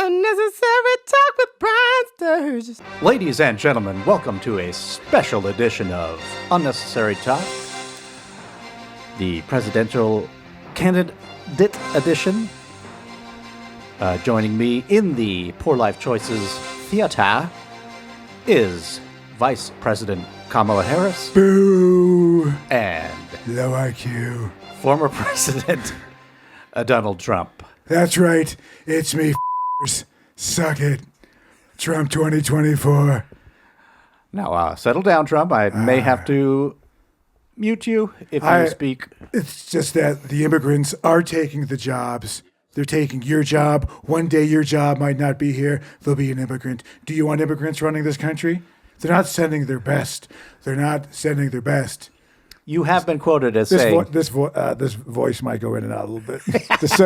Unnecessary Talk with Brian Sturges. Ladies and gentlemen, welcome to a special edition of Unnecessary Talk, the presidential candidate edition. Joining me in the Poor Life Choices Theater is Vice President Kamala Harris. Boo! And Low IQ. former President Donald Trump. That's right. It's me, f***ers. Suck it. Trump 2024. Now, settle down, Trump. I may have to mute you if you speak. It's just that the immigrants are taking the jobs. They're taking your job. One day your job might not be here. There'll be an immigrant. Do you want immigrants running this country? They're not sending their best. They're not sending their best. You have been quoted as saying... This voice might go in and out a little bit. just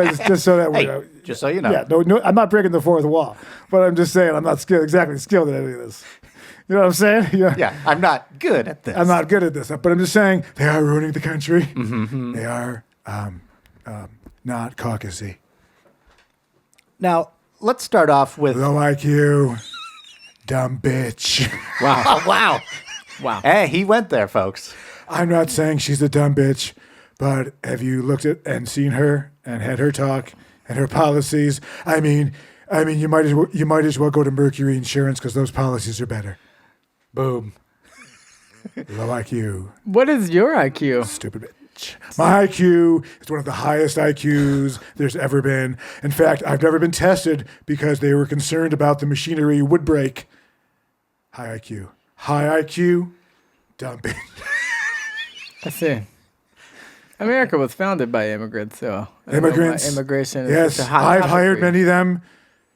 so that we're... just so you know. Yeah, no, I'm not breaking the fourth wall. But I'm just saying I'm not exactly skilled at any of this. You know what I'm saying? Yeah, I'm not good at this. I'm not good at this. But I'm just saying they are ruining the country. Mm-hmm. They are not caucusy. Now, let's start off with... Low IQ, dumb bitch. Wow. Wow. Hey, he went there, folks. I'm not saying she's a dumb bitch, but have you looked at and seen her and had her talk and her policies? I mean, you might as well go to Mercury Insurance because those policies are better. Boom. Low IQ. What is your IQ? Stupid bitch. My IQ is one of the highest IQs there's ever been. In fact, I've never been tested because they were concerned about the machinery would break. High IQ. High IQ, dumb bitch. I see. America was founded by immigrants, so immigrants. Immigration. Yes, I've hired many of them,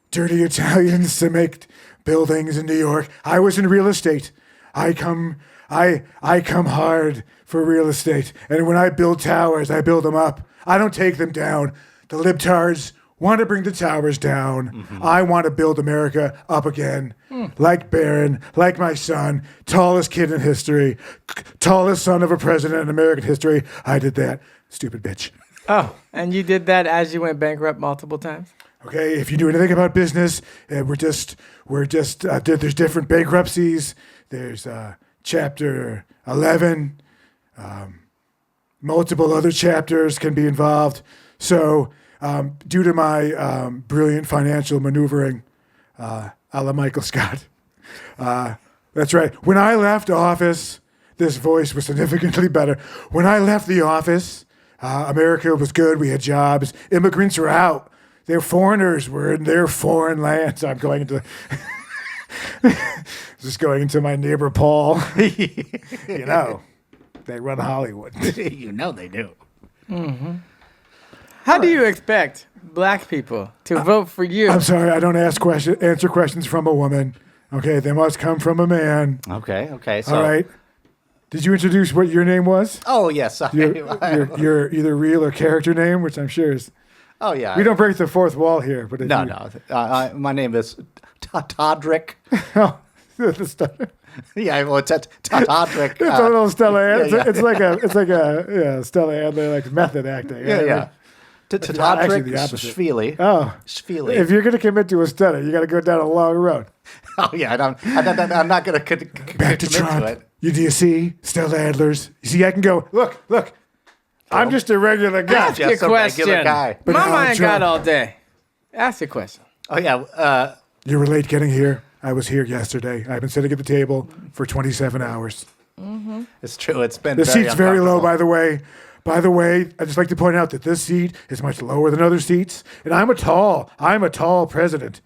dirty Italians, to make buildings in New York. I was in real estate. I come hard for real estate, and when I build towers, I build them up. I don't take them down. The libtards want to bring the towers down. Mm-hmm. I want to build America up again. Like Barron, like my son, tallest kid in history, tallest son of a president in American history. I did that. Stupid bitch. Oh, and you did that as you went bankrupt multiple times? Okay, if you knew anything about business, there's different bankruptcies. There's Chapter 11. Multiple other chapters can be involved. So, due to my brilliant financial maneuvering, a la Michael Scott, that's right. When I left office, this voice was significantly better. When I left the office, America was good. We had jobs. Immigrants were out. Their foreigners were in their foreign lands. I'm going into... just going into my neighbor Paul. You know, they run Hollywood. You know they do. Mm-hmm. How do you expect black people to vote for you? I'm sorry, I don't answer questions from a woman. Okay, they must come from a man. Okay. So, all right. Did you introduce what your name was? Oh yes, your either real or character name, which I'm sure is. Oh yeah. We don't break the fourth wall here, but no. My name is Todrick. Oh, the stutter. Yeah, well, it's Todrick. It's a little Stella. Yeah. It's like a Stella Adler, like method acting. Yeah. Todrick Shvili. Oh, Shvili. If you're going to commit to a stutter, you got to go down a long road. Oh yeah, I'm not going to back to Trump. To it. Do you see Stella Adler's? You see, I can go. Look. I'm just a regular guy. Ask your question. Regular guy. But Mama ain't got all day. Ask your question. Oh yeah. You were late getting here. I was here yesterday. I've been sitting at the table for 27 hours. Mm-hmm. It's true. It's been the seat's very low, by the way. By the way, I'd just like to point out that this seat is much lower than other seats, and I'm a tall president.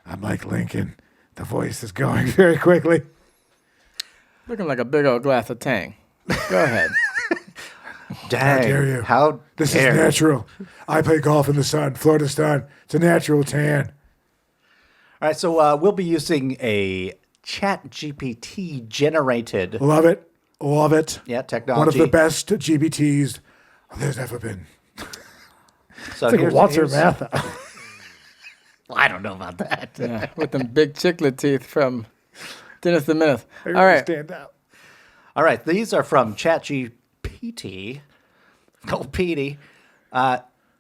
I'm like Lincoln. The voice is going very quickly. Looking like a big old glass of Tang. Go ahead. Dang. How dare you? This is natural. I play golf in the sun, Florida sun. It's a natural tan. All right, so we'll be using a Chat GPT generated. Love it. Yeah, technology. One of the best GPTs there's ever been. So it's like Walter Matthau. Well, I don't know about that. Yeah, with them big chiclet teeth from Dennis the Menace. All right. Stand out. All right, these are from ChatGPT. Oh, Petey.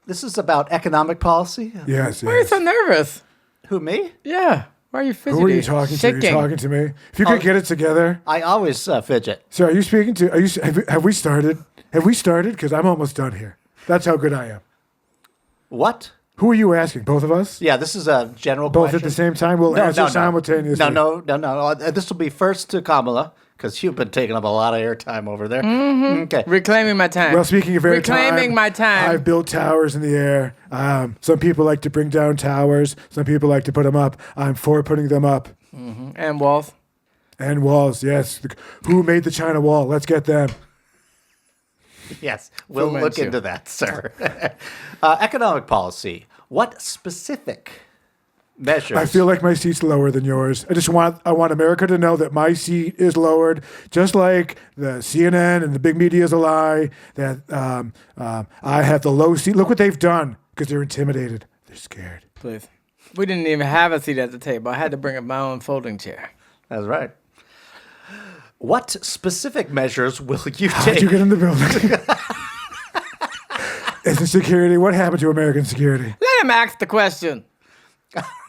This is about economic policy. Yes. Why are you so nervous? Who, me? Yeah. Why are you fidgety? Who are you talking to? Shaking. You're talking to me. If you could get it together. I always fidget. So are you speaking to? Have we started? Have we started? Because I'm almost done here. That's how good I am. What? Who are you asking? Both of us? Yeah, this is a general Both question. at the same time? We'll answer simultaneously. No. This will be first to Kamala, because you've been taking up a lot of airtime over there. Mm-hmm. Okay. Reclaiming my time. Well, speaking of airtime, Reclaiming my time. I've built towers in the air. Some people like to bring down towers. Some people like to put them up. I'm for putting them up. Mm-hmm. And walls. And walls, yes. Who made the China Wall? Let's get them. Yes, we'll look Manchu. into that, sir. Economic policy. What specific measures? I feel like my seat's lower than yours. I want America to know that my seat is lowered, just like the CNN and the big media is a lie. That I have the low seat. Look what they've done because they're intimidated. They're scared. Please. We didn't even have a seat at the table. I had to bring up my own folding chair. That's right. What specific measures will you How take? did you get in the building? Isn't security? What happened to American security? Let him ask the question.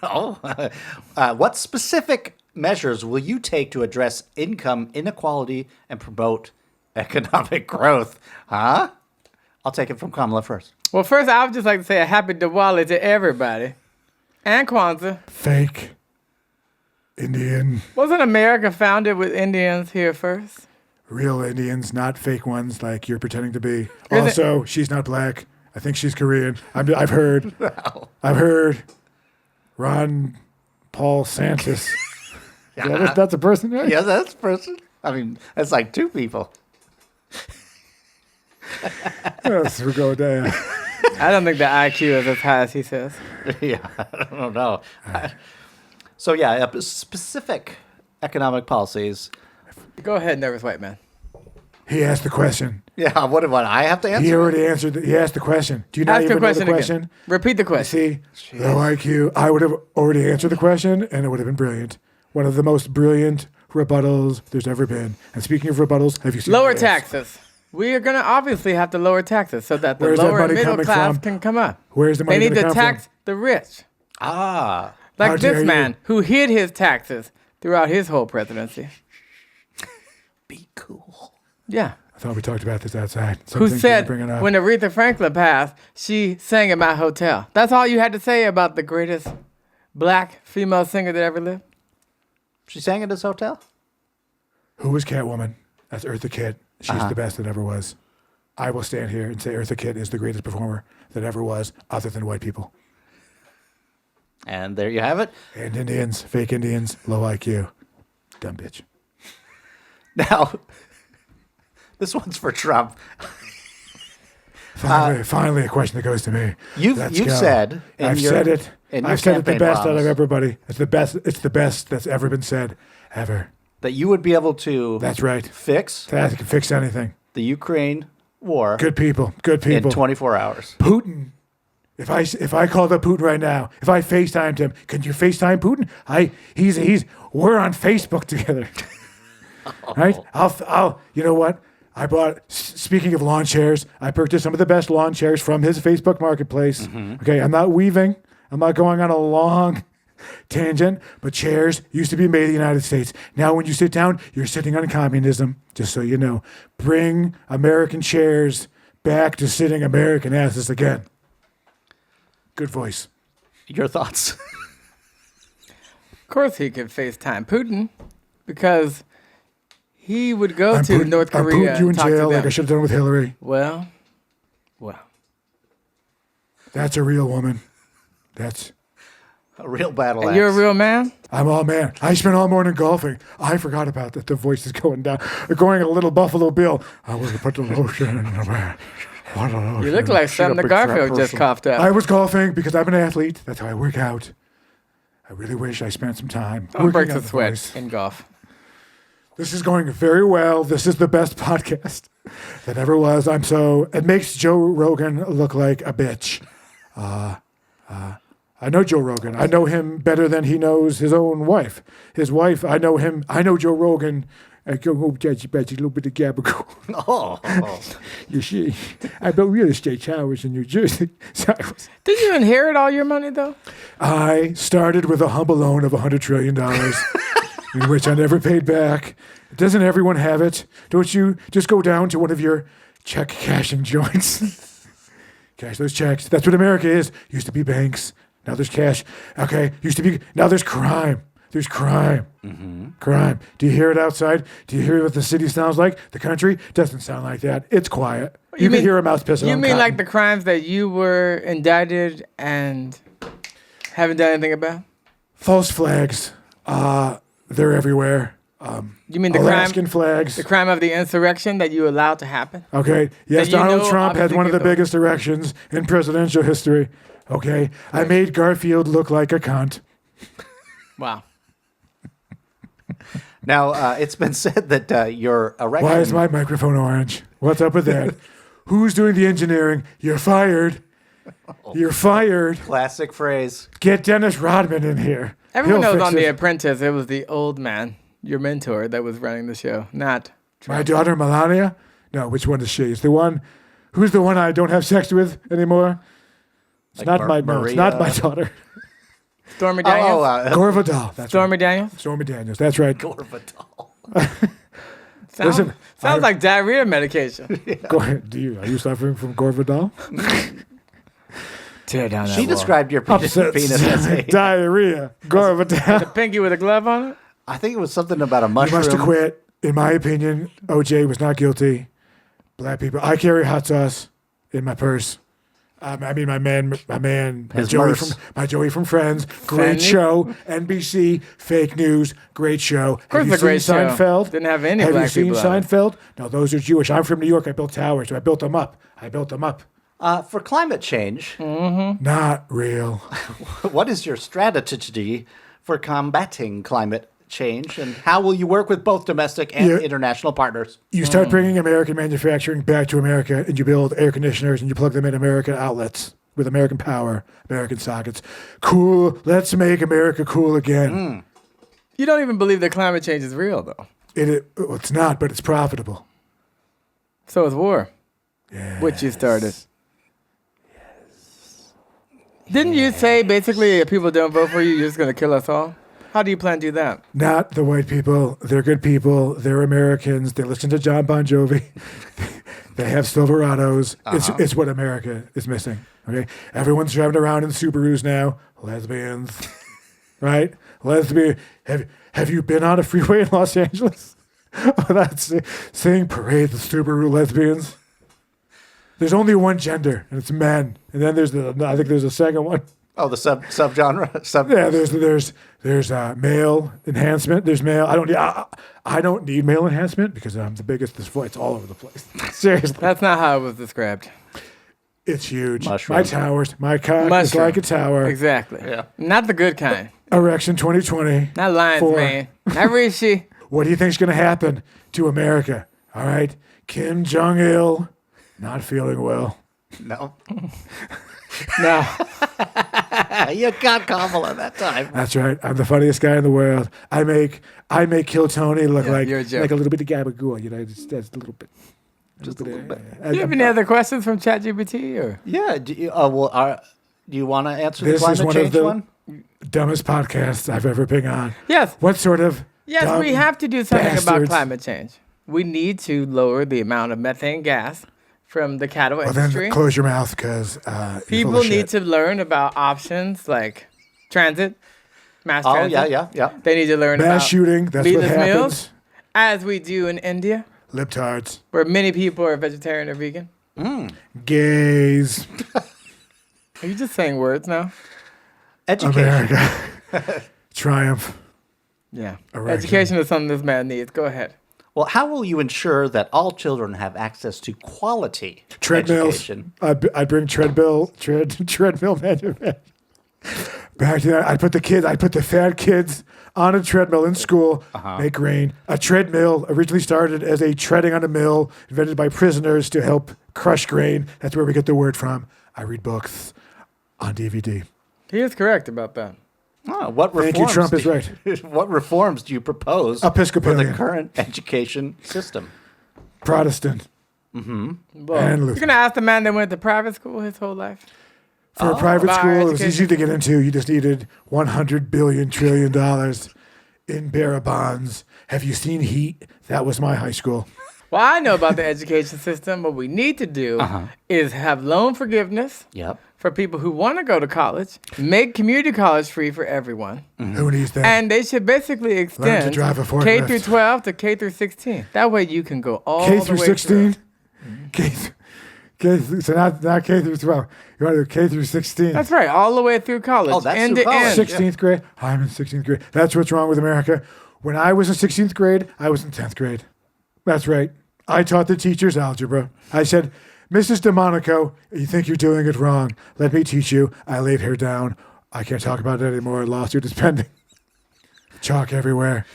What specific measures will you take to address income inequality and promote economic growth? Huh? I'll take it from Kamala first. Well, first, I would just like to say a happy Diwali to everybody. And Kwanzaa. Fake Indian, Wasn't America founded with Indians here first? real Indians, not fake ones like you're pretending to be. Is it- Also, she's not black. I think she's Korean. I've heard. I've heard. Ron Paul Santis. That's a person, right? Yeah, that's a person. I mean, that's like two people. Yes, we're going down. I don't think the IQ is as high as he says. Yeah, I don't know. So yeah, specific economic policies. Go ahead, nervous white man. He asked the question. Yeah, what do I have to answer? He already answered. He asked the question. Do you not Ask even your know question the question? again. Repeat the question. See, low IQ. I would have already answered the question, and it would have been brilliant. One of the most brilliant rebuttals there's ever been. And speaking of rebuttals, have you seen Lower this? taxes. We are going to obviously have to lower taxes so that the Where's that lower and money middle coming class from? can come up. Where's the money They need gonna to come tax the rich. Ah, How Like dare this you. man who hid his taxes throughout his whole presidency. be cool. Yeah. I thought we talked about this outside. Who Something said bring it up. when Aretha Franklin passed, she sang at my hotel. That's all you had to say about the greatest black female singer that ever lived? She sang at this hotel? Who was Catwoman? That's Eartha Kitt. She's the best that ever was. I will stand here and say Eartha Kitt is the greatest performer that ever was, other than white people. And there you have it. And Indians, fake Indians, low IQ. Dumb bitch. Now, this one's for Trump. Finally, a question that goes to me. You've said in I've your- said it. in your I've said it the campaign best out promise. of everybody. It's the best. It's the best that's ever been said, ever. That you would be able to That's right. fix That can fix anything. the Ukraine war Good people. Good in people. 24 hours. Putin. If I called up Putin right now, if I FaceTimed him, can you FaceTime Putin? We're on Facebook together. Right? I'll. You know what? I bought. Speaking of lawn chairs, I purchased some of the best lawn chairs from his Facebook Marketplace. Okay, I'm not weaving. I'm not going on a long tangent. But chairs used to be made in the United States. Now, when you sit down, you're sitting on communism. Just so you know, bring American chairs back to sitting American asses again. Good voice. Your thoughts? Of course he could FaceTime Putin because he would go I'm to putting- North I'm Korea putting you in and talk to jail like them. I should have done with Hillary. Well, That's a real woman. That's. A real battle and axe. you're a real man? I'm all man. I spent all morning golfing. I forgot about that. The voice is going down. Going a little Buffalo Bill. I will put the lotion in the bag. What a lotion. You look like something that Garfield just coughed up. I was golfing because I'm an athlete. That's how I work out. I really wish I spent some time Don't break working the on the sweat voice. in golf. This is going very well. This is the best podcast that ever was. It makes Joe Rogan look like a bitch. I know Joe Rogan. I know him better than he knows his own wife. His wife, I know him. I know Joe Rogan I go home, Judge, about a little bit of gabagool. Oh. You see, I built real estate towers in New Jersey. So Did you inherit all your money, though? I started with a humble loan of $100 trillion, in which I never paid back. Doesn't everyone have it? Don't you just go down to one of your check cashing joints? Cash those checks. That's what America is. Used to be banks. Now there's cash. Okay. Now there's crime. There's crime. Crime. Do you hear it outside? Do you hear what the city sounds like? The country doesn't sound like that. It's quiet. You can hear a mouse pissing on You mean cotton. like the crimes that you were indicted and haven't done anything about? False flags. They're everywhere. You mean the Alaskan flags. The crime of the insurrection that you allowed to happen? Okay. Yes, That you Donald know Trump had obviously one of the get those. biggest erections in presidential history. Okay. I made Garfield look like a cunt. Wow. Now, it's been said that your erection... Why is my microphone orange? What's up with that? Who's doing the engineering? You're fired. You're fired. Classic phrase. Get Dennis Rodman in here. Everyone He'll knows fix on The it. Apprentice, it was the old man, your mentor, that was running the show, not My daughter Melania? No, which one is she? It's the one. Who's the one I don't have sex with anymore? It's Like not my. No, it's not my daughter. Stormy Daniels. Gore Vidal. That's Stormy right. Daniels. Stormy Daniels. That's right. Gorbatal. Listen, Sounds like diarrhea medication. Are you suffering from Gore Vidal? Tear down that She wall. described your penis as a... Diarrhea. Gore Vidal. The pinky with a glove on it? I think it was something about a You mushroom. must have quit. In my opinion, OJ was not guilty. Black people. I carry hot sauce in my purse. I mean, my His Joey Merce. from Friends. Great Friendly? show. NBC. Fake news. Great show. Of course, Have you it's a great seen show. Seinfeld? Didn't have any Have black you seen people on it. Seinfeld? No, those are Jewish. I'm from New York. I built towers. So I built them up. For climate change, Not real. what is your strategy for combating climate change, and how will you work with both domestic and Yeah. international partners? You start bringing American manufacturing back to America, and you build air conditioners, and you plug them in American outlets with American power, American sockets. Cool. Let's make America cool again. You don't even believe that climate change is real, though. It's not, but it's profitable. So is war, Yeah. which you started. Didn't you say basically if people don't vote for you, you're just going to kill us all? How do you plan to do that? Not the white people. They're good people. They're Americans. They listen to John Bon Jovi. They have Silverados. It's what America is missing. Okay, everyone's driving around in Subarus now. Lesbians, right? Lesbian. Have you been on a freeway in Los Angeles? That's saying parade the Subaru lesbians. There's only one gender, and it's men. And then I think there's a second one. Oh, the subgenre. Yeah, there's male enhancement. There's male. I don't need male enhancement because I'm the biggest. It's all over the place. Seriously, That's not how it was described. it's huge. Mushroom. My towers, my cock is Mushroom. like a tower. Exactly. Yeah. Not the good kind. Erection 2020. Not lion's Four. mane. Not Rishi. What do you think's going to happen to America? All right, Kim Jong Il, not feeling well. No. No. You got Kamala that time. That's right. I'm the funniest guy in the world. I make Kill Tony look like you're a joke. like a little bit of gabagool. You know, just a little bit. Just a little bit. Do you have any other questions from ChatGPT? Or? Yeah. Do you want to answer the This is climate one of change the one? dumbest podcasts I've ever been on. Yes. What sort of Yes, dumb we have to do something about bastards. climate change. We need to lower the amount of methane gas from the cattle Well, industry. then close your mouth because People need to learn about options like transit, mass Oh, transit. yeah. They need to learn mass about shooting. That's what meatless happens. meals, as we do in India, Libtards, where many people are vegetarian or vegan. gays, Are you just saying words now? Education. America, triumph. Yeah. Erection. Education is something this man needs. Go ahead. Well, how will you ensure that all children have access to quality Treadmills. education? I bring treadmill manufacturing back to that. I put the fat kids on a treadmill in school, make grain. A treadmill originally started as a treading on a mill invented by prisoners to help crush grain. That's where we get the word from. I read books on DVD. He is correct about that. What reforms? Thank you, Trump is right. What reforms do you propose for Episcopalian. the current education system? Protestant. Well, And you're Lutheran. gonna ask the man that went to private school his whole life. For a private About school, it was education. easy to get into. You just needed $100 billion trillion in bearer bonds. Have you seen Heat? That was my high school. Well, I know about the education system. What we need to do is have loan forgiveness Yep. for people who want to go to college, make community college free for everyone, Who needs that? and they should basically extend drive a forklift. K through 12 to K through 16. That way you can go all K the through way 16? through. So not K through 12. You want to do K through 16. That's right, all the way through college, Oh, that's end through to college. end. 16th grade. I'm in 16th grade. That's what's wrong with America. When I was in 16th grade, I was in 10th grade. That's right. I taught the teachers algebra. I said, Mrs. DeMonico, you think you're doing it wrong. Let me teach you. I laid her down. I can't talk about it anymore. Lawsuit is pending. Chalk everywhere.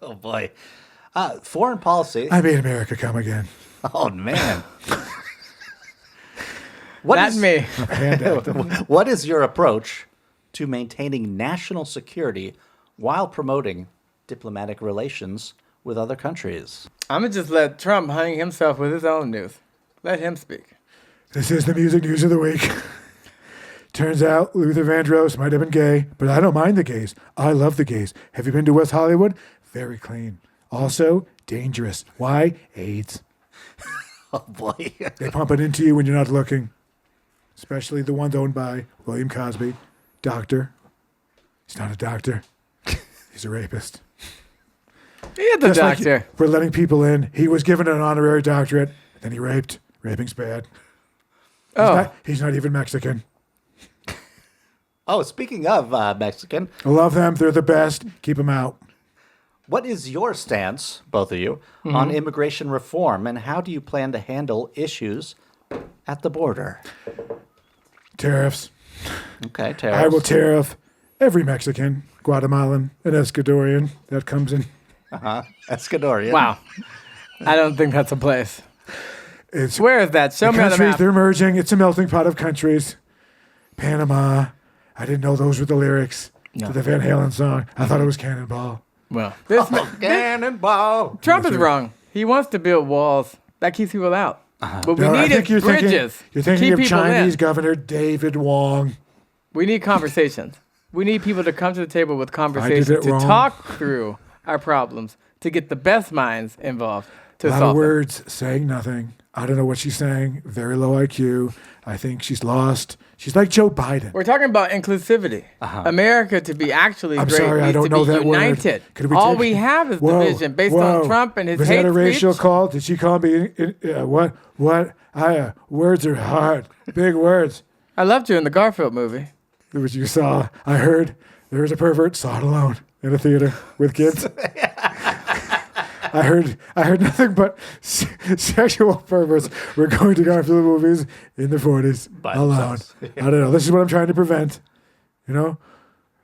Oh boy. Foreign policy. I made America come again. Oh man. What That's is- me. What is your approach to maintaining national security while promoting diplomatic relations with other countries? I'm going to just let Trump hang himself with his own news. Let him speak. This is the music news of the week. Turns out Luther Vandross might have been gay, but I don't mind the gays. I love the gays. Have you been to West Hollywood? Very clean. Also, dangerous. Why? AIDS. Oh boy. They pump it into you when you're not looking. Especially the ones owned by William Cosby. Doctor. He's not a doctor. He's a rapist. He is the Just like doctor. we're letting people in. He was given an honorary doctorate, then he raped. Raping's bad. He's not even Mexican. Oh, speaking of Mexican, I love them. They're the best. Keep them out. what is your stance, both of you, on immigration reform, and how do you plan to handle issues at the border? Tariffs. Okay, tariffs. I will tariff every Mexican, Guatemalan, and Ecuadorian that comes in. Escadorian. Wow. I don't think that's a place. It's Where is that? Show the me on the countries, map. they're merging. It's a melting pot of countries. Panama. I didn't know those were the lyrics to the Van Halen song. I thought it was Cannonball. Well, this Cannonball. Trump is wrong. He wants to build walls. That keeps people out. What we No, I need think is you're bridges. Thinking, you're thinking Keep of people Chinese in. Governor David Wong. We need conversations. We need people to come to the table with conversations it to wrong. talk through our problems, to get the best minds involved to A lot of solve them. words saying nothing. I don't know what she's saying. Very low IQ. I think she's lost. She's like Joe Biden. We're talking about inclusivity. America to be actually I'm great sorry, I needs don't to know be that united. word. Could we All take- we have is Whoa, division based whoa. on Trump and his Was hate that a racial speech. call? Did she call me? What? Words are hard. Big words. I loved you in the Garfield movie. Which you saw. I heard there was a pervert. Saw it alone in a theater with kids. I heard nothing but sexual perverts were going to Garfield movies in the 40s By alone. themselves. I don't know. This is what I'm trying to prevent. You know,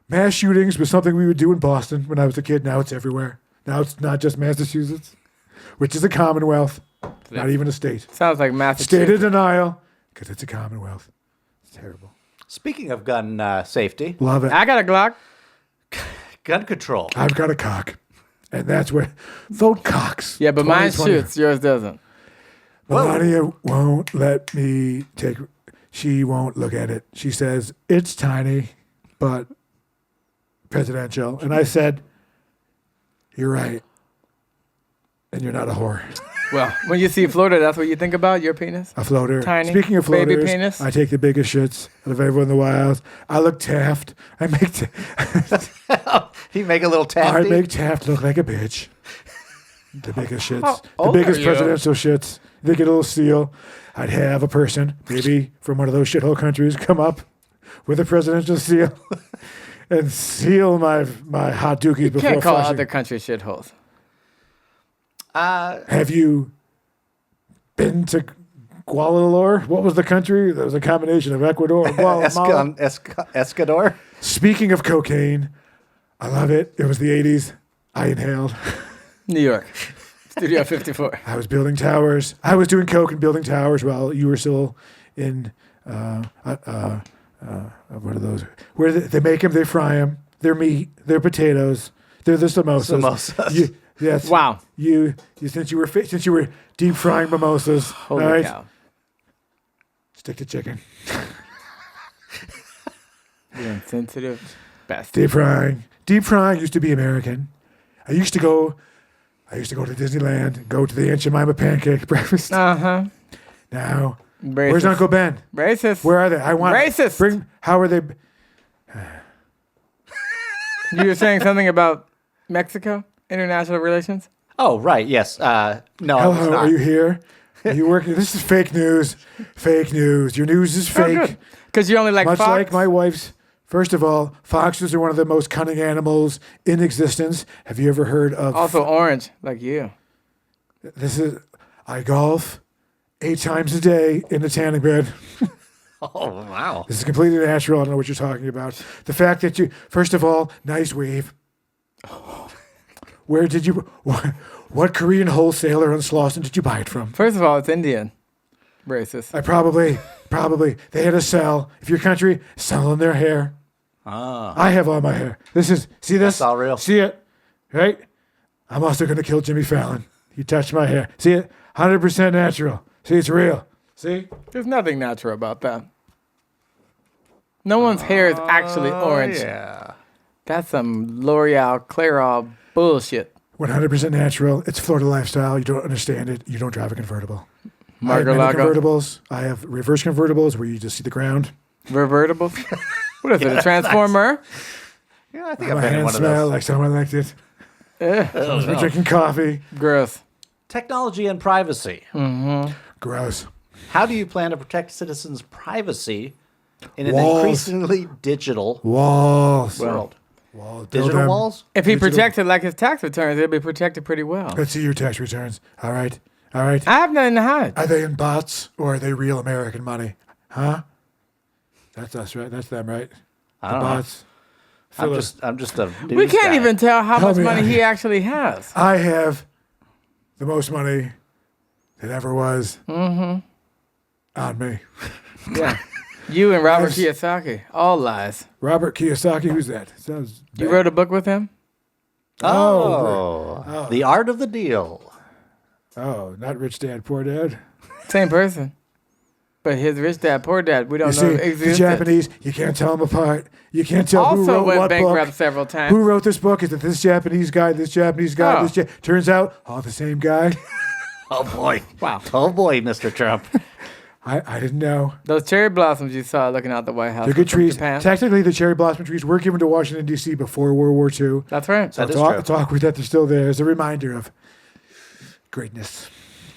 mass shootings was something we would do in Boston when I was a kid. Now it's everywhere. Now it's not just Massachusetts, which is a commonwealth, not even a state. Sounds like State Massachusetts. of denial because it's a commonwealth. It's terrible. Speaking of gun safety, Love it. I got a Glock. gun control. I've got a cock. And that's where vote cocks. Yeah, but mine 2020. shoots. Yours doesn't. Melania won't let me take. She won't look at it. She says it's tiny, but presidential. And I said, "You're right, and you're not a whore." Well, when you see Florida, that's what you think about, your penis? A floater. Tiny, Speaking of baby floaters, penis. I take the biggest shits out of everyone in the wild. I look Taft. I make You make a little I tafty. make Taft look like a bitch. The biggest shits. How The old biggest are you? presidential shits. They get a little seal. I'd have a person, maybe from one of those shithole countries, come up with a presidential seal and seal my hot dookies before Can't call flushing. other countries shitholes. Have you been to Kuala Lumpur? What was the country? That was a combination of Ecuador and Guatemala. Escador. Speaking of cocaine, I love it. It was the 80s. I inhaled. New York. Studio 54. I was building towers. I was doing coke and building towers while you were still in what are those? Where they make them, they fry them. They're meat. They're potatoes. They're the samosas. Samosas. Yes. Wow. Since you were deep frying mimosas. Holy all right? cow. Stick to chicken. You're insensitive. Best. Deep frying. Deep frying used to be American. I used to go to Disneyland, go to the Aunt Jemima pancake breakfast. Uh-huh. Now, Racist. where's Uncle Ben? Racist. Where are they? I want Racist. How are they? You were saying something about Mexico? International relations? Oh, right. Yes. No, I was Hello, not. are you here? Are you working? This is fake news. Fake news. Your news is fake. Because you only like Much Fox? like my wife's. First of all, foxes are one of the most cunning animals in existence. Have you ever heard of? Also orange, like you. I golf 8 times a day in the tanning bed. Oh, wow. This is completely natural. I don't know what you're talking about. The fact that first of all, nice weave. Where did you, what Korean wholesaler on Slauson did you buy it from? First of all, it's Indian. Racist. I probably, they had to sell. If your country selling their hair. I have all my hair. See this? That's all real. See it? Right? I'm also going to kill Jimmy Fallon. He touched my hair. See it? 100% natural. See, it's real. See? There's nothing natural about that. No one's hair is actually orange. Yeah. That's some L'Oreal, Clairol bullshit. 100% natural. It's Florida lifestyle. You don't understand it. You don't drive a convertible. I have many Mar-a-Lago. convertibles. I have reverse convertibles where you just see the ground. Revertibles? What is it, a transformer? Yeah, I think My I've been in hands one of smell those. like someone liked it. Someone's been drinking coffee. Gross. Technology and privacy. Gross. How do you plan to protect citizens' privacy in an Walls. increasingly digital Walls. world? Walls. Build Digital them. walls? If he Digital- protected like his tax returns, it'd be protected pretty well. Let's see your tax returns. All right. I have nothing to hide. Are they in bots or are they real American money? Huh? That's us, right? That's them, right? I don't know. Bots. I'm just a news We can't guy. even tell how Tell much me money I- he actually has. I have the most money that ever was on me. Yeah. You and Robert Yes. Kiyosaki. All lies. Robert Kiyosaki, who's that? Sounds You bad. wrote a book with him? Oh, the art of the deal. Oh, not Rich Dad, Poor Dad. Same person. But his rich dad, poor dad, we You don't see, know the existed. Japanese, you can't tell them apart. You can't tell who Also wrote went what bankrupt book. several times. Who wrote this book? Is it this Japanese guy, this Japanese guy, Oh. Turns out, all the same guy. Oh boy. Wow. Oh boy, Mr. Trump. I didn't know. Those cherry blossoms you saw looking out the White House. They're were good from trees. Japan. Technically, the cherry blossom trees were given to Washington, D.C. before World War II. That's right. That it's, is true. it's awkward that they're still there as a reminder of greatness.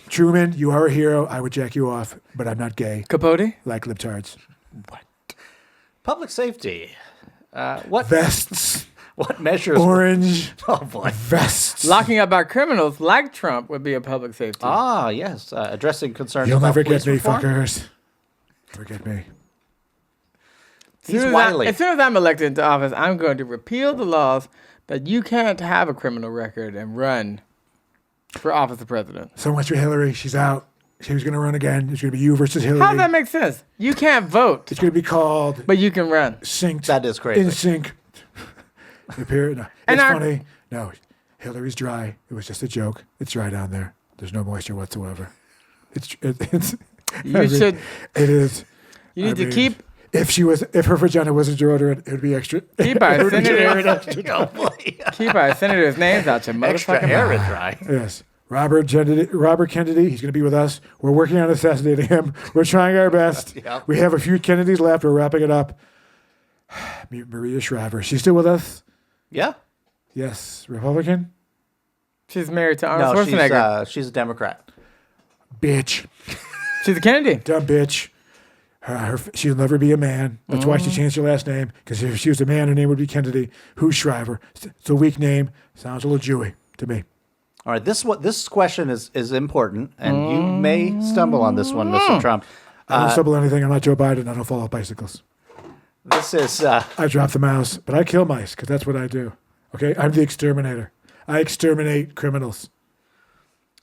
Truman, you are a hero. I would jack you off, but I'm not gay Capote? like libtards. Public safety. What Vests, what measures? orange Oh boy. vests. Locking up our criminals like Trump would be a public safety. Ah, yes. Addressing concerns You'll about never police get me, reform. fuckers. Never get me. He's As wily. soon as I'm elected into office, I'm going to repeal the laws that you can't have a criminal record and run for office of president. So much for Hillary. She's out. She was going to run again. It's going to be you versus Hillary. How does that make sense? You can't vote, It's going to be called but you can run. Synced. That is crazy. In sync. No. And It's our- funny. No, Hillary's dry. It was just a joke. It's dry down there. There's no moisture whatsoever. It's You should. It is. You need I to mean, keep If her vagina wasn't deodorant, it would be extra. keep our senators Oh boy. keep our senators' names out your Extra motherfucking hair mouth. is dry. Yes. Robert Kennedy, he's going to be with us. We're working on assassinating him. We're trying our best. Yep. We have a few Kennedys left. We're wrapping it up. Maria Shriver, she's still with us? Yeah. Yes. Republican? She's married to Arnold No, Schwarzenegger. she's a Democrat. Bitch. She's a Kennedy. Dumb bitch. She'll never be a man. That's why she changed her last name. Because if she was a man, her name would be Kennedy. Who's Shriver? It's a weak name. Sounds a little Jewy to me. All right, this question is important, and you may stumble on this one, Mr. Trump. I don't stumble anything. I'm not Joe Biden. I don't fall off bicycles. This is I drop the mouse, but I kill mice because that's what I do. Okay? I'm the exterminator. I exterminate criminals.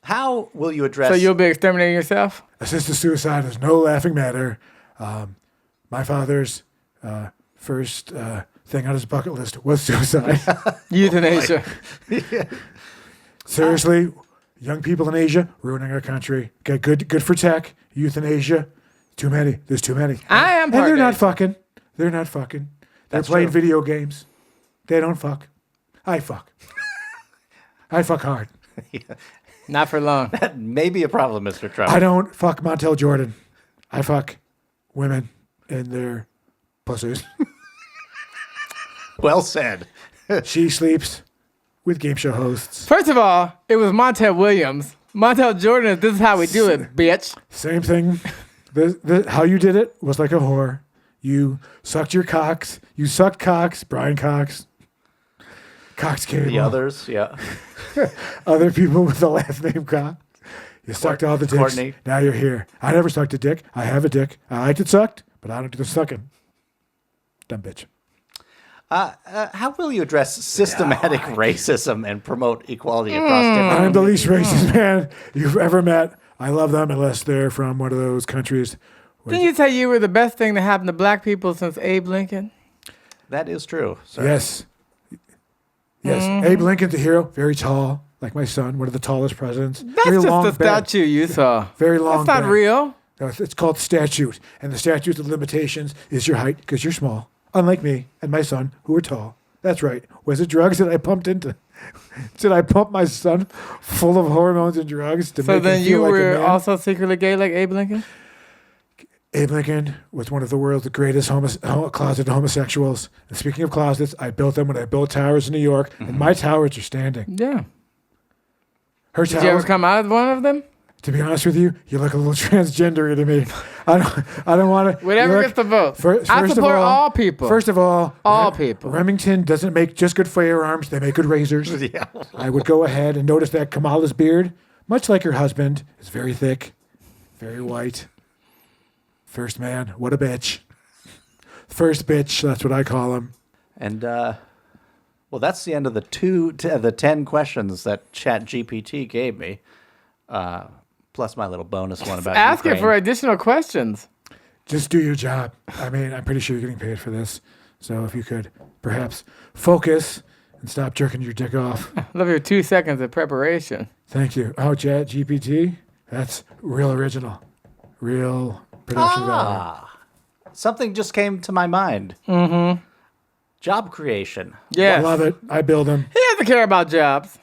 how will you address? So you'll be exterminating yourself? Assisted suicide is no laughing matter. My father's first thing on his bucket list was suicide. Euthanasia. Seriously, young people in Asia ruining our country. Okay, good for tech. Euthanasia, too many. There's too many. I am And part they're of not it. fucking. They're not fucking. They're That's playing true. video games. They don't fuck. I fuck. I fuck hard. Not for long. That may be a problem, Mr. Trump. I don't fuck Montel Jordan. I fuck women in their pussies. Well said. She sleeps with game show hosts. First of all, it was Montel Williams. Montel Jordan, this is how we do it, bitch. Same thing. How you did it was like a whore. You sucked your cocks. You sucked cocks. Brian Cox. Cox Cable. The others, yeah. Other people with the last name Cox. You sucked all the dicks. Courtney. Now you're here. I never sucked a dick. I have a dick. I liked it sucked, but I don't do the sucking. Dumb bitch. How will you address systematic racism and promote equality across different... I'm the least racist man you've ever met. I love them unless they're from one of those countries. Didn't you say you were the best thing to happen to black people since Abe Lincoln? That is true. Sir. Yes. Yes. Abe Lincoln's a hero. Very tall, like my son, one of the tallest presidents. That's very just long a bed. statue you saw. Very long That's not bed. real. No, it's called statute. And the statute of limitations is your height because you're small. Unlike me and my son, who are tall. That's right. Was it drugs that I pumped into? Did I pump my son full of hormones and drugs to So make then him you feel like a were man? also secretly gay like Abe Lincoln? Abe Lincoln was one of the world's greatest closeted homosexuals. And speaking of closets, I built them when I built towers in New York, and my towers are standing. Yeah. Her Did you ever towers, come out of one of them? to be honest with you, you look a little transgender to me. I don't want to. Whatever gets the vote. I support all people. First of all, All people. Remington doesn't make just good firearms; they make good razors. Yeah. I would go ahead and notice that Kamala's beard, much like her husband, is very thick, very white. First man, what a bitch. First bitch, that's what I call him. And, well, that's the end of the 10 questions that ChatGPT gave me. Plus my little bonus one about Ask it Ukraine. for additional questions. Just do your job. I mean, I'm pretty sure you're getting paid for this. So if you could perhaps focus and stop jerking your dick off. Love your 2 seconds of preparation. Thank you. Oh, Chat GPT? That's real original. Real production value. Something just came to my mind. Mm-hmm. Job creation. Yes. Love it. I build them. He doesn't care about jobs,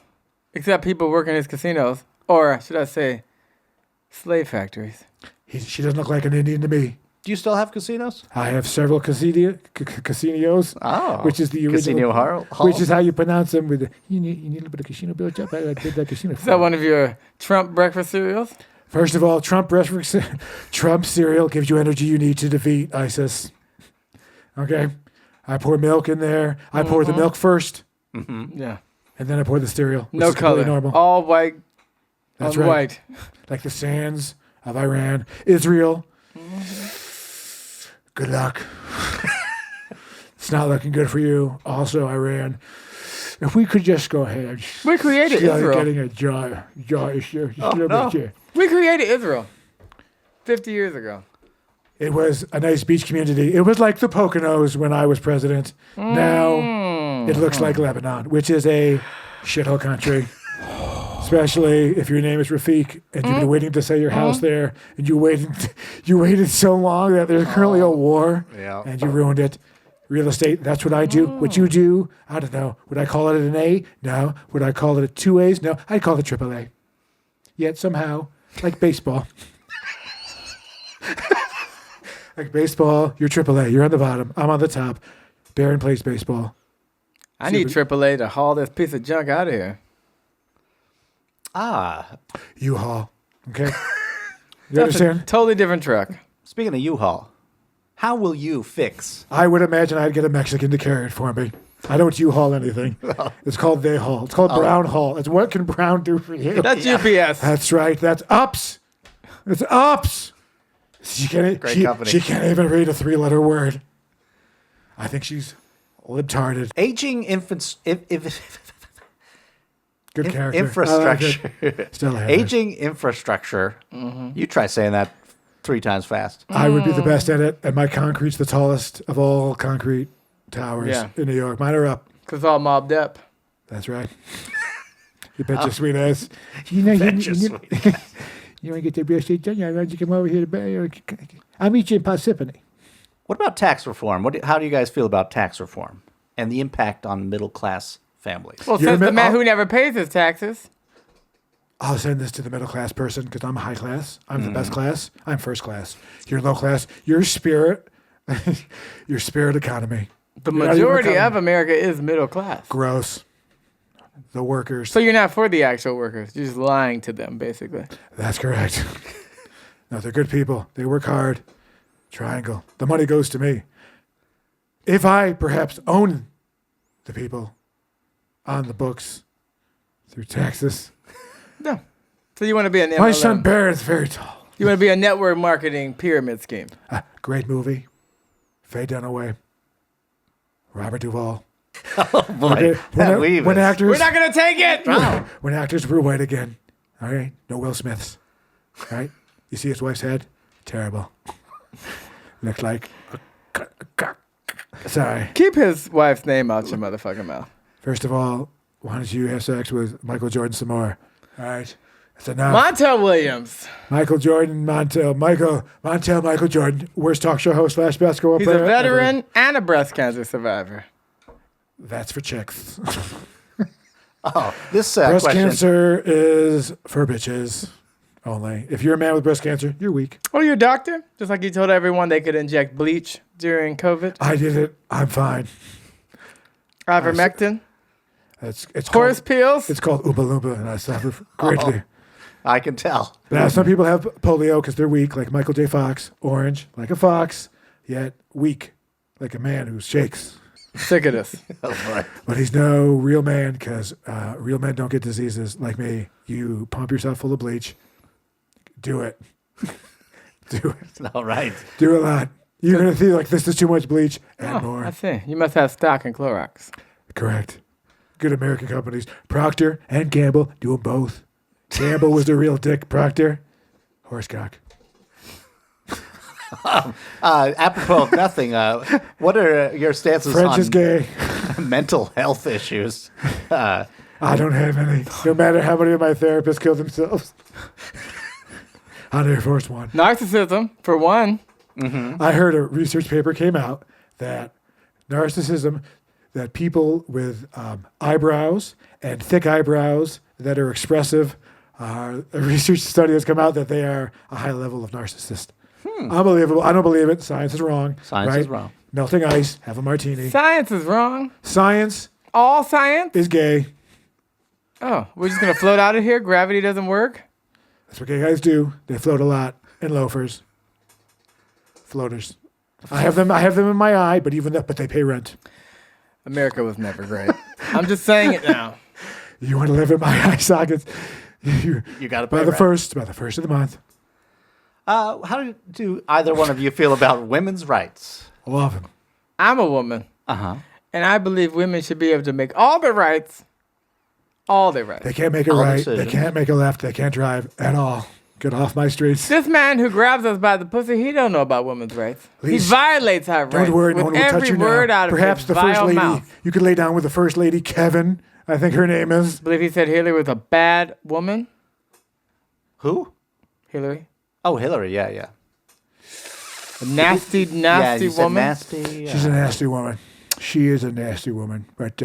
except people working in his casinos, or should I say, slave factories. She doesn't look like an Indian to me. Do you still have casinos? I have several casinos, Oh. which is the original, Casino Hall? which is how you pronounce them. With you need a little bit of casino built up. I did that casino. Is that one of your Trump breakfast cereals? First of all, Trump cereal gives you energy you need to defeat ISIS. Okay, I pour milk in there. I pour the milk first, Yeah. and then I pour the cereal. Which No is completely color. normal. All white That's on right. white. Like the sands of Iran, Israel. Good luck. It's not looking good for you. Also, Iran. If we could just go ahead. We created Still Israel. getting a jaw issue. no. We created Israel 50 years ago. It was a nice beach community. It was like the Poconos when I was president. Now it looks like Lebanon, which is a shithole country. Especially if your name is Rafik and you've been waiting to sell your house there, and you waited so long that there's currently a war, Yeah. and you ruined it. Real estate, that's what I do. What you do, I don't know. Would I call it an A? No. Would I call it a 2 A's? No. I'd call it triple A. Yet somehow, like baseball. Like baseball, you're triple A. You're on the bottom. I'm on the top. Barron plays baseball. I need AAA to haul this piece of junk out of here. U-Haul. Okay? You That's a understand? totally different truck. Speaking of U-Haul, how will you fix? I would imagine I'd get a Mexican to carry it for me. I don't U-Haul anything. It's called they haul. It's called Brown Haul. It's what can Brown do for you? That's UPS. That's right. That's UPS. It's UPS. Great company. She can't even read a 3-letter word. I think she's libtarded. Aging Good character. infrastructure. Still ahead. Aging infrastructure. You try saying that 3 times fast. I would be the best at it, and my concrete's the tallest of all concrete towers in New York. Mine are up. Because all mobbed up. That's right. You bet your sweet ass. You know, you want to get the real estate done? Why don't you come over here to I'll meet you in Parsippany. What about tax reform? How do you guys feel about tax reform and the impact on middle-class families? Well, says the man who never pays his taxes. I'll send this to the middle class person because I'm high class. I'm the best class. I'm first class. You're low class. Your spirit economy. The majority of America is middle class. Gross. The workers. So you're not for the actual workers. You're just lying to them, basically. That's correct. No, they're good people. They work hard. Triangle. The money goes to me. If I perhaps own the people on the books through taxes. No. So you want to be an MLM. My son Bear is very tall. You want to be a network marketing pyramid scheme. Great movie. Faye Dunaway. Robert Duvall. Oh, boy. When actors, we're not going to take it. When actors were white again. All right? No Will Smiths. All right? You see his wife's head? Terrible. Looked like sorry. Keep his wife's name out your motherfucking mouth. First of all, why don't you have sex with Michael Jordan some more? All right? That's enough. Montel Williams. Michael Jordan, Michael Jordan, worst talk show host / basketball player. He's a veteran and a breast cancer survivor. That's for chicks. This breast question. cancer is for bitches only. If you're a man with breast cancer, you're weak. Oh, you're a doctor? Just like you told everyone they could inject bleach during COVID? I did it. I'm fine. Ivermectin? It's Horse pills? It's called Oompa Loompa, and I suffer greatly. I can tell. Now, some people have polio because they're weak, like Michael J. Fox. Orange, like a fox, yet weak, like a man who shakes. Sick of this. But he's no real man because real men don't get diseases like me. You pump yourself full of bleach. Do it. Do it. All right. Do a lot. You're going to feel like this is too much bleach. Add more. I see. You must have stock in Clorox. Correct. Good American companies. Procter and Gamble do them both. Gamble was the real dick. Procter, horsecock. Apropos of nothing, what are your stances French on is gay. mental health issues? I don't have any. No matter how many of my therapists kill themselves. On Air Force One. Narcissism, for one. Mm-hmm. I heard a research paper came out that narcissism, that people with eyebrows and thick eyebrows that are expressive, a research study has come out that they are a high level of narcissist. Unbelievable. I don't believe it. Science is wrong. Science is wrong. Melting ice, have a martini. Science is wrong. Science All science? is gay. Oh, we're just going to float out of here? Gravity doesn't work? That's what gay guys do. They float a lot in loafers. Floaters. I have them in my eye, but but they pay rent. America was never great. I'm just saying it now. You want to live in my eye sockets? You got to pay by the rent. first of the month. How do either one of you feel about women's rights? I love him. I'm a woman. Uh-huh. And I believe women should be able to make all their rights. All their rights. They can't make a All right. decisions. They can't make a left. They can't drive at all. Get off my streets. This man who grabs us by the pussy, he don't know about women's rights. Please, he violates our rights. Don't worry, no with one will touch every you word now. out of Perhaps his the first vile lady. mouth. You could lay down with the first lady, Kevin. I think her name is. I believe he said Hillary was a bad woman. Who? Hillary. Oh, Hillary. Yeah. A nasty, nasty you said woman. nasty. She's a nasty woman. She is a nasty woman. But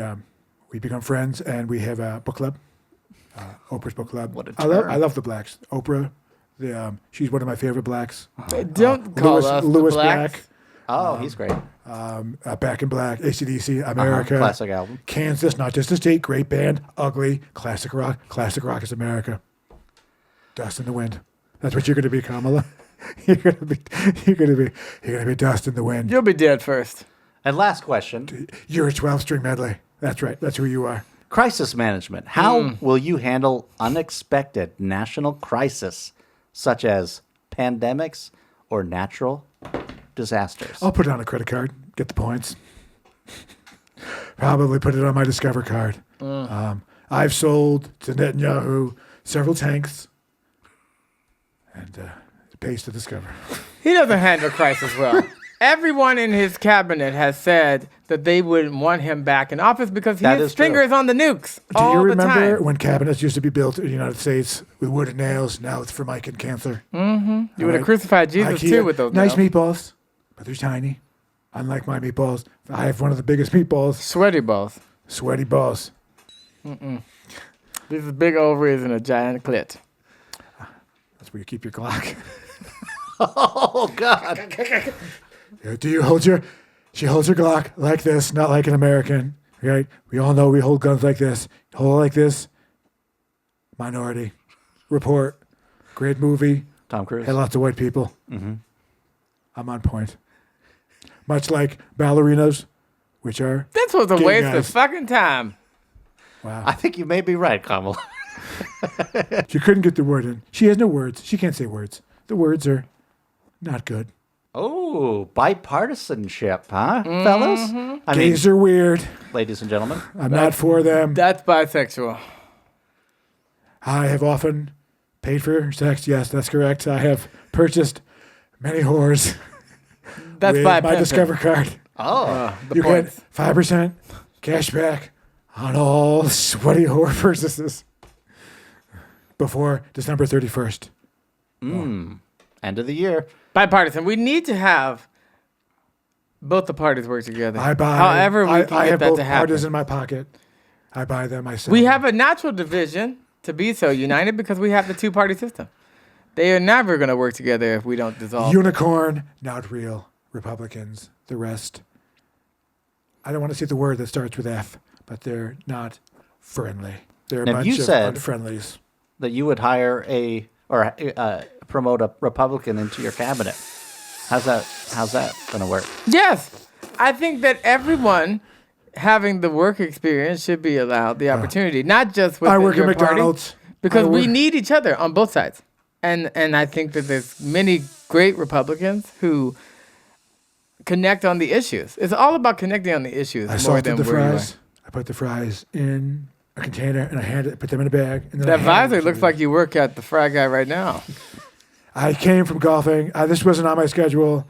we become friends, and we have a book club. Oprah's book club. What a I love the blacks. Oprah. She's one of my favorite blacks. Don't call us Louis the blacks. Black. Oh, he's great. Back in Black. AC/DC. America. Classic album. Kansas. Not just a state. Great band. Ugly. Classic rock. Classic rock is America. Dust in the wind. That's what you're going to be, Kamala. You're gonna be dust in the wind. You'll be dead first. And last question. You're a 12-string medley. That's right. That's who you are. Crisis management. How will you handle unexpected national crisis, such as pandemics or natural disasters? I'll put it on a credit card. Get the points. Probably put it on my Discover card. I've sold to Netanyahu several tanks. And pays to discover. He doesn't handle crisis well. Everyone in his cabinet has said that they wouldn't want him back in office because his finger is on the nukes Do you all the remember time. when cabinets used to be built in the United States with wood and nails? Now it's for Mike and cancer. You would have crucified Jesus IKEA, too with those nice nails. meatballs, but they're tiny. Unlike my meatballs, I have one of the biggest meatballs. Sweaty balls. Sweaty balls. These are big ovaries and a giant clit. That's where you keep your Glock. Oh, God. Do you hold your... She holds her Glock like this, not like an American. Right? We all know we hold guns like this. Hold it like this. Minority. Report. Great movie. Tom Cruise. Had lots of white people. Mm-hmm. I'm on point. Much like ballerinas, which are... This was a gay waste guys. of fucking time. Wow. I think you may be right, Kamala. She couldn't get the word in. She has no words. She can't say words. The words are not good. Oh, bipartisanship, huh, fellas? I mean, Gays are weird. ladies and gentlemen. I'm not for them. That's bisexual. I have often paid for sex. Yes, that's correct. I have purchased many whores That's with by my Discover card. Oh, the You points. get 5% cash back on all sweaty whore purchases before December 31st. end of the year. Bipartisan. We need to have both the parties work together. I buy. However, we I can get have that both to happen. parties in my pocket. I buy them myself. We have a natural division to be so united because we have the two-party system. They are never going to work together if we don't dissolve. Unicorn, not real. Republicans, the rest. I don't want to say the word that starts with F, but they're not friendly. They're a Now, bunch you of said- unfriendlies. That you would hire promote a Republican into your cabinet. How's that going to work? Yes. I think that everyone having the work experience should be allowed the opportunity, not just with I work at your party, McDonald's. because I we work- need each other on both sides. And I think that there's many great Republicans who connect on the issues. It's all about connecting on the issues I more salted than the where you are. fries. I put the fries in a container and I put them in a bag. And then That I handed visor them looks to like you work at the Fry Guy right now. I came from golfing. This wasn't on my schedule.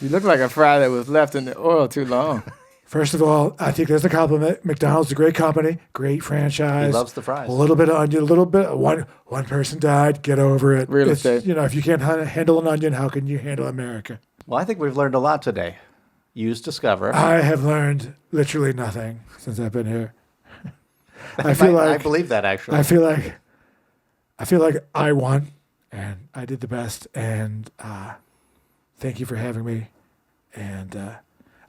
You look like a fry that was left in the oil too long. First of all, I think that's a compliment. McDonald's is a great company, great franchise. He loves the fries. A little bit of onion, a little bit. One person died. Get over it. Real It's, estate. You know, if you can't handle an onion, how can you handle America? Well, I think we've learned a lot today. Use Discover. I have learned literally nothing since I've been here. I feel I like believe that, actually. I feel like I won and I did the best. And thank you for having me. And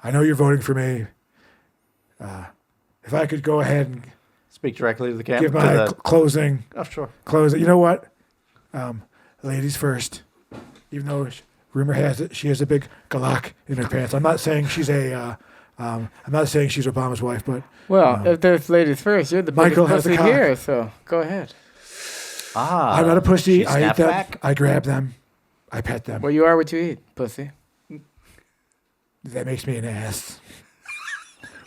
I know you're voting for me. If I could go ahead and Speak directly to the camera. give my closing. Oh, sure. You know what? Ladies first. Even though rumor has it she has a big galak in her pants. I'm not saying she's I'm not saying she's Obama's wife, but Well, if there's ladies first, you're the Michael biggest has a pussy cock. here, so go ahead. Ah. I'm not a pussy. she I eat snapped them. back? I grab them. I pet them. Well, you are what you eat, pussy. That makes me an ass.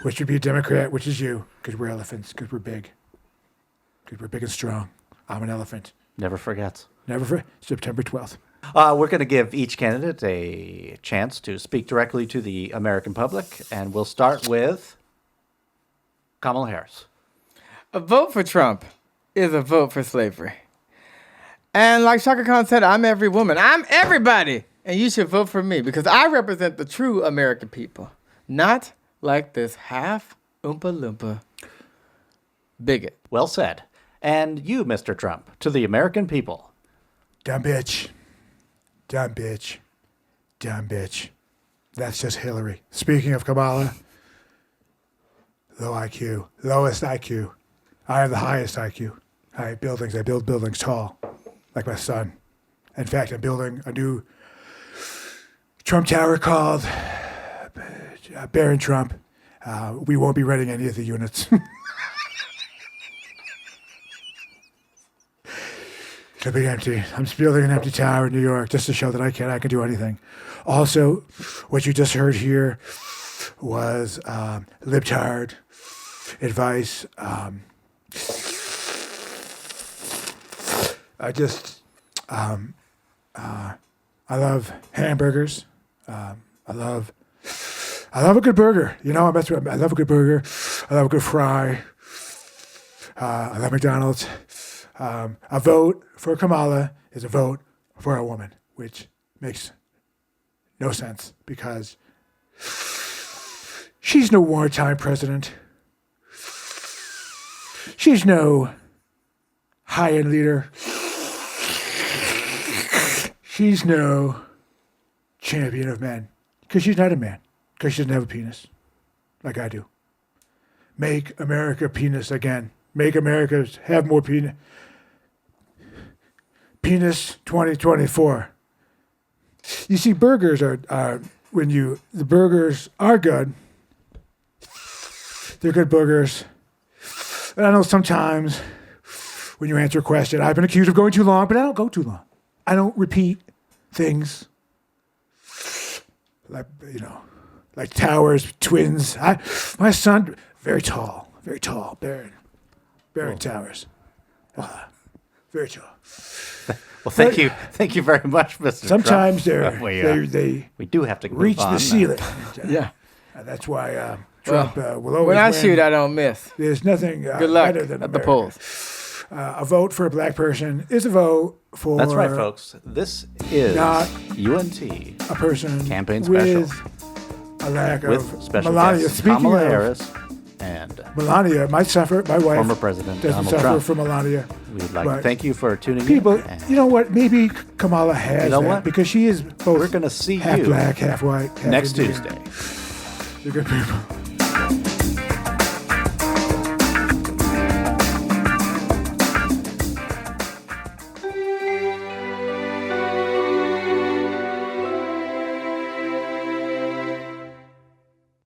Which would be a Democrat, which is you, because we're elephants, because we're big. Because we're big and strong. I'm an elephant. Never forgets. Never for September 12th. We're going to give each candidate a chance to speak directly to the American public, and we'll start with Kamala Harris. A vote for Trump is a vote for slavery. And like Shaka Khan said, I'm every woman. I'm everybody. And you should vote for me because I represent the true American people. Not like this half Oompa Loompa bigot. Well said. And you, Mr. Trump, to the American people. Dumb bitch. Dumb bitch. Dumb bitch. That's just Hillary. Speaking of Kamala, low IQ. Lowest IQ. I have the highest IQ. I build buildings tall, like my son. In fact, I'm building a new Trump Tower called Baron Trump. We won't be renting any of the units. It'll be empty. I'm just building an empty tower in New York just to show that I can do anything. Also, what you just heard here was libtard advice. I love hamburgers. I love a good burger. You know, I love a good burger. I love a good fry. I love McDonald's. A vote for Kamala is a vote for a woman, which makes no sense because she's no wartime president. She's no high-end leader. She's no champion of men because she's not a man because she doesn't have a penis like I do. Make America penis again. Make America have more penis. Penis 2024. You see, burgers are the burgers are good. They're good burgers. And I know sometimes when you answer a question, I've been accused of going too long, but I don't go too long. I don't repeat things like towers, twins. My son, very tall, Barron Towers, very tall. Well, thank you very much, Mr. Sometimes Trump. we do have to reach move on. the ceiling. Yeah. That's why Trump will always When I win. shoot, I don't miss. There's nothing Good luck better than at the America. polls. A vote for a black person is a vote for That's right, folks. This is not UNT a person campaign with special a lack with of special Melania. guests Speaking Kamala of Harris and Melania, my wife, former President doesn't Donald suffer Trump. from Melania. We'd like to but thank you for tuning people, in. and you know what? Maybe Kamala has You know that what? because she is both We're going to see half you black, half white, half next Indian. Tuesday. They're good people.